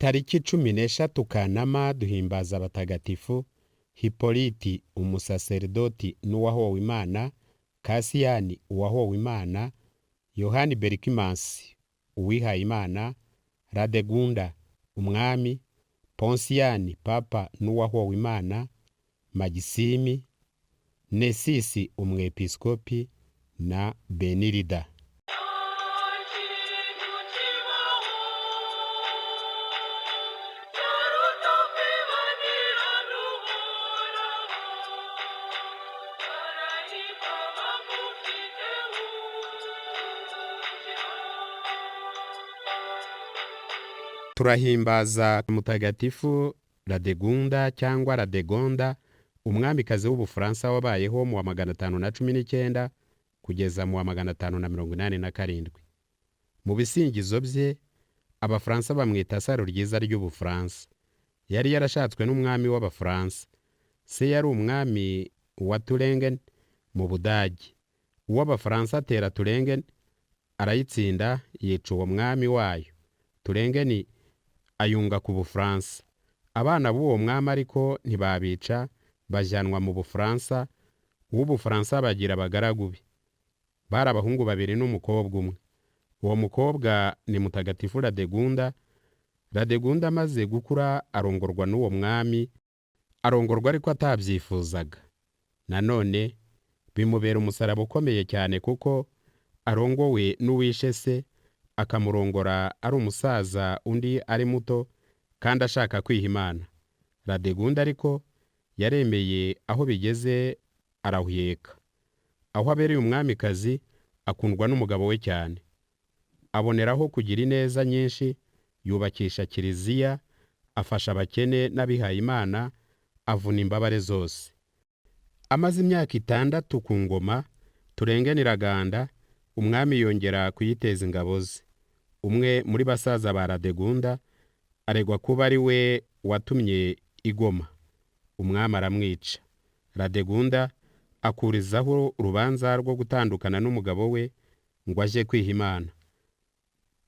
Tariki 13 Kanama duhimbaza abatagatifu Hipoliti umusaserdoti n'uwahowe Imana, Kasiyani uwahowe Imana, Yohani Berkimansi uwihaye Imana, Radegunda umwami, Ponsiyani papa n'uwahowe Imana, Magisimi, Nesisi umwepiskopi na Benirida. Turahimbaza mutagatifu Radegunda cyangwa Radegonda, umwamikazi w'Ubufaransa wabayeho mu wa 519 kugeza mu wa 587. Mu bisingizo bye Abafaransa bamwita saro ryiza ry'Ubufaransa. Yari yarashatswe n'umwami w'Abafaransa. Se yari umwami wa Turengen mu Budage. Uw'Abafaransa atera Turengen arayitsinda, yica uwo mwami wayo. Turengen ayunga ku Bufaransa. Abana b'uwo mwami ariko ntibabica, bajyanwa mu Bufaransa. Uw'Ubufaransa bagira abagaragu be. Bari abahungu 2 n'umukobwa umwe. Uwo mukobwa ni mutagatifu Radegunda. Radegunda amaze gukura arongorwa n'uwo mwami, arongorwa ariko atabyifuzaga. Nanone bimubera umusaraba ukomeye cyane kuko arongowe n'uwishe se, akamurongora ari umusaza undi ari muto kandi ashaka kwiha Imana. Radegunda ariko yaremeye, aho bigeze arahuyeka. Aho abereye umwamikazi akundwa n'umugabo we cyane. Aboneraho kugira ineza nyinshi, yubakisha kiliziya, afasha abakene n'abihaye Imana, avuna imbabare zose. Amaze imyaka 6 ku ngoma, Turengen iraganda, umwami yongera kuyiteza ingabo ze. Umwe muri basaza ba Radegunda aregwa kuba ari we watumye igoma. Umwami aramwica. Radegunda akurizaho urubanza rwo gutandukana n'umugabo we ngo aje kwiha Imana.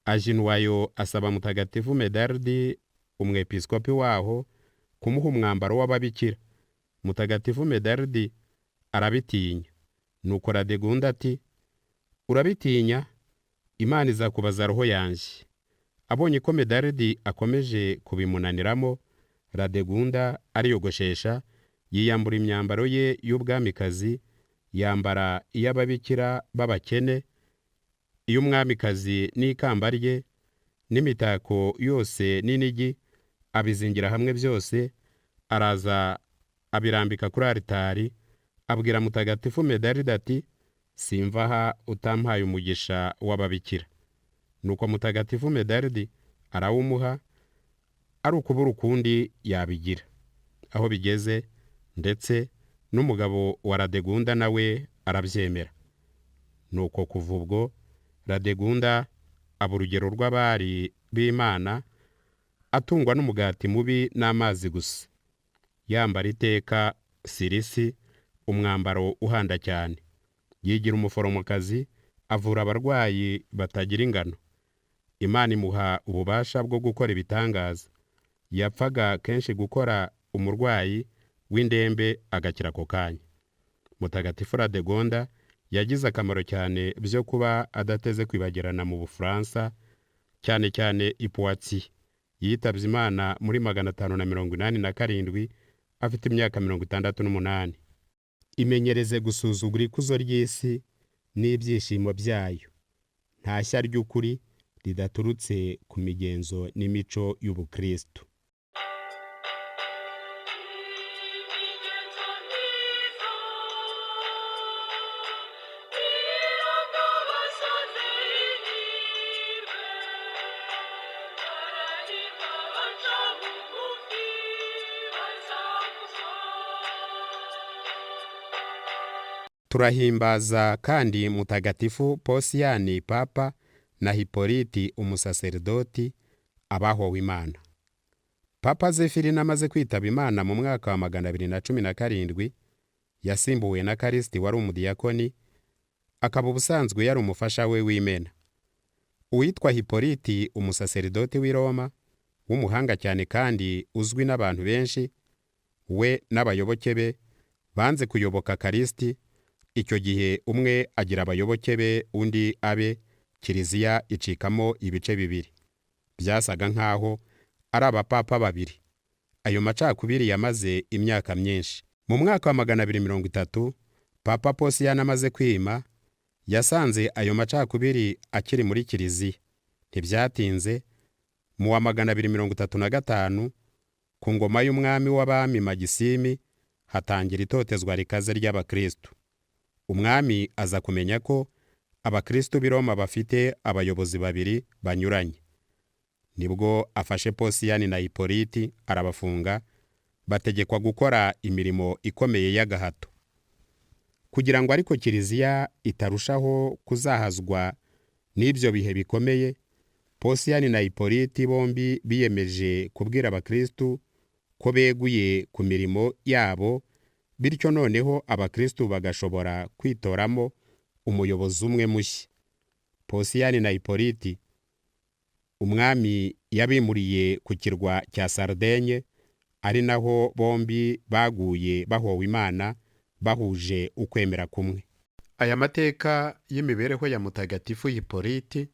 Ajinwayo asaba mutagatifu Medardi umwepiskopi waho kumuha umwambaro w'ababikira. Mutagatifu Medardi arabitinya. Nuko Radegunda ati, urabitinya? Imana izakubaza roho yanjye. Abonye ko Medardi akomeje kubimunaniramo, Radegunda ariyogoshesha, yiyambura imyambaro ye y'ubwamikazi, yambara iy'ababikira b'abakene, iy'umwamikazi n'ikamba rye, n'imitako yose n'inigi, abizingira hamwe byose, araza abirambika kuri aritari, abwira mutagatifu Medardi ati, simva aha utampaye umugisha w'ababikira. Nuko mutagatifu Medardi arawumuha, ari ukubura ukundi yabigira. Aho bigeze ndetse n'umugabo wa Radegunda nawe arabyemera. Nuko kuva ubwo Radegunda aba urugero rw'abari b'Imana, atungwa n'umugati mubi n'amazi gusa. Yambara iteka sirisi, umwambaro uhanda cyane. Yigira umuforomokazi, avura abarwayi batagira ingano. Imana imuha ububasha bwo gukora ibitangaza. Yapfaga kenshi gukora umurwayi w'indembe agakira ako kanya. Mutagatifu Radegunda yagize akamaro cyane byo kuba adateze kwibagirana mu Bufaransa, cyane cyane i Poitiers. Yitabye Imana muri 587 afite imyaka 68. Imenyereze gusuzugura ikuzo ry'isi n'ibyishimo byayo. Nta shya ry'ukuri ridaturutse ku migenzo n'imico y'Ubukristo. Turahimbaza kandi mutagatifu Posiyani papa na Hipoliti umusaserdoti, abahowe Imana. Papa Zefirina amaze kwitaba Imana mu mwaka wa 217, yasimbuwe na Karisti wari umudiyakoni, akaba ubusanzwe yari umufasha we w'Imena. Uwitwa Hipoliti umusaserdoti w'i Roma w'umuhanga cyane kandi uzwi n'abantu benshi, we n'abayoboke be banze kuyoboka Kristo. Icyo gihe umwe agira abayoboke be, undi abe, kiliziya icikamo ibice bibiri. Byasaga nk'aho ari abapapa babiri. Ayo macakubiri yamaze imyaka myinshi. Mu mwaka wa 230, Papa Posiyani amaze kwima, yasanze ayo macakubiri akiri muri kiliziya. Ntibyatinze, mu wa 235, ku ngoma y'umwami w'abami Magisimi, hatangira itotezwa rikaze ry'abakristo. Umwami aza kumenya ko abakristo b'i Roma bafite abayobozi babiri banyuranye. Nibwo afashe Posiyani na Hipoliti arabafunga, bategekwa gukora imirimo ikomeye y'agahato. Kugira ngo ariko kiliziya itarushaho kuzahazwa n'ibyo bihe bikomeye, Posiyani na Hipoliti bombi biyemeje kubwira abakristo ko beguye ku mirimo yabo, bityo noneho abakristo bagashobora kwitoramo umuyobozi umwe mushya. Posiyani na Hipoliti umwami yabimuriye ku kirwa cya Sardenye, ari naho bombi baguye bahowe Imana, bahuje ukwemera kumwe. Aya mateka y'imibereho ya Mutagatifu Hipoliti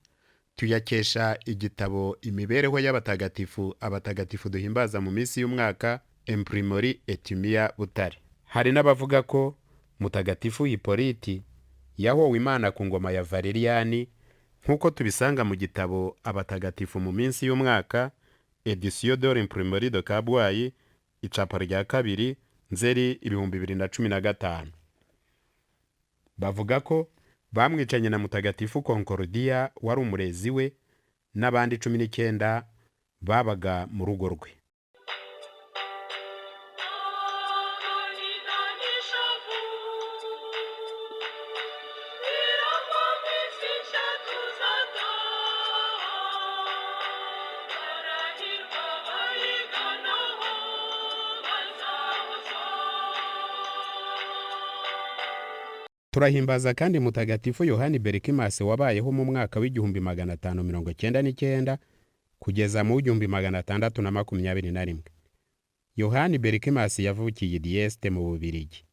tuyakesha igitabo Imibereho y'Abatagatifu, Abatagatifu duhimbaza mu minsi y'umwaka, Imprimori Etimia, Butare. Hari n'abavuga ko Mutagatifu Hipoliti yahowe Imana ku ngoma ya Valeriani, nk'uko tubisanga mu gitabo Abatagatifu mu minsi y'umwaka, Edition de l'Imprimerie de Kabgayi, icapa rya 2, Nzeri 2015. Bavuga ko bamwicanye na Mutagatifu Concordia wari umurezi we, n'abandi 19 babaga mu rugo rwe. Turahimbaza kandi Mutagatifu Yohani Berikimasi wabayeho mu mwaka w'1599 kugeza mu 1621. Yohani Berikimasi yavukiye Dieste mu Bubiligi.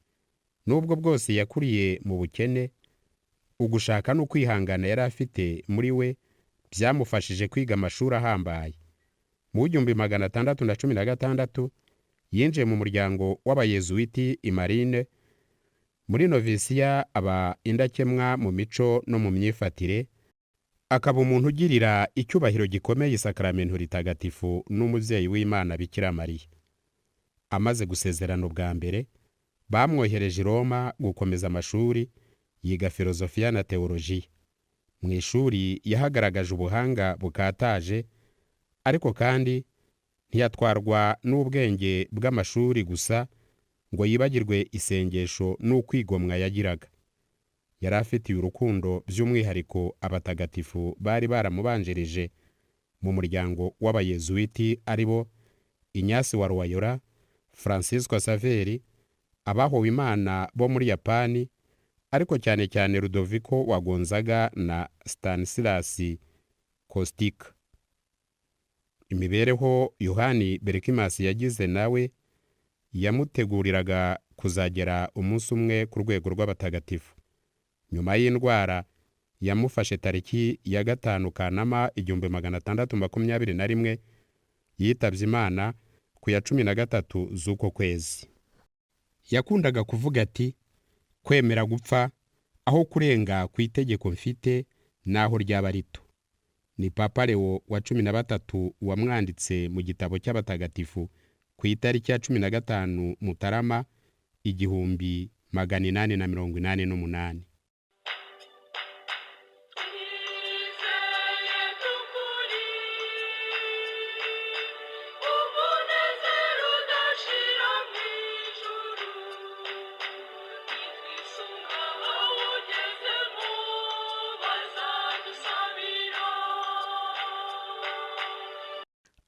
Nubwo bwose yakuriye mu bukene, ugushaka no kwihangana yari afite muri we byamufashije kwiga amashuri ahambaye. Mu 1616 yinjiye mu muryango w'abayezuwiti i Marine. Muri novisiya aba indakemwa mu mico no mu myifatire, akaba umuntu ugirira icyubahiro gikomeye isakaramentu ritagatifu n'umubyeyi w'Imana Bikira Mariya. Amaze gusezerana ubwa mbere, bamwohereje i Roma gukomeza amashuri, yiga filozofiya na teolojiya. Mu ishuri yahagaragaje ubuhanga bukataje, ariko kandi ntiyatwarwa n'ubwenge bw'amashuri gusa ngo yibagirwe isengesho n'ukwigomwa yagiraga. Yari afitiye urukundo by'umwihariko abatagatifu bari baramubanjirije mu muryango w'abayezuwiti, ari bo Inyasi wa Loyola, Francisco Saveri, abahowe Imana bo muri Yapani, ariko cyane cyane Ludovico wa Gonzaga na Stanislas Kostika. Imibereho Yohani Berikimasi yagize nawe yamuteguriraga kuzagera umunsi umwe ku rwego rw'abatagatifu. Nyuma y'indwara yamufashe tariki ya 5 Kanama 1621, yitabye Imana ku ya 13 z'uko kwezi. Yakundaga kuvuga ati, kwemera gupfa aho kurenga ku itegeko mfite naho ryaba rito. Ni Papa Leo wa 13 wamwanditse mu gitabo cy'abatagatifu ku itariki ya 15 Mutarama 1888.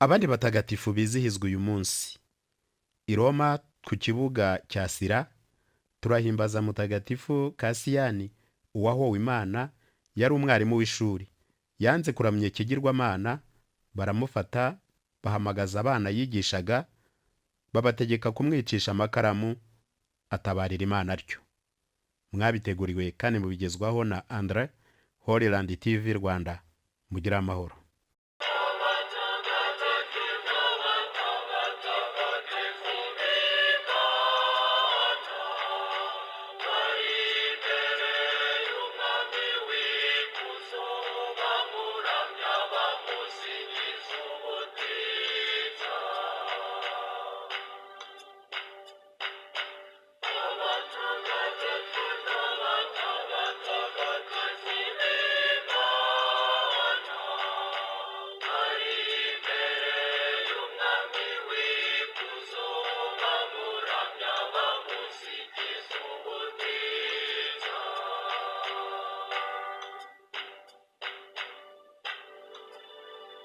Abandi batagatifu bizihizwa uyu munsi. I Roma ku kibuga cya Sira turahimbaza Mutagatifu Kasiyani uwahowe Imana. Yari umwarimu w'ishuri, yanze kuramya ikigirwamana, baramufata bahamagaza abana yigishaga babategeka kumwicisha amakaramu, atabarira Imana atyo. Mwabiteguriwe kandi mubigezwaho na Andre, Holyland TV Rwanda. Mugira amahoro.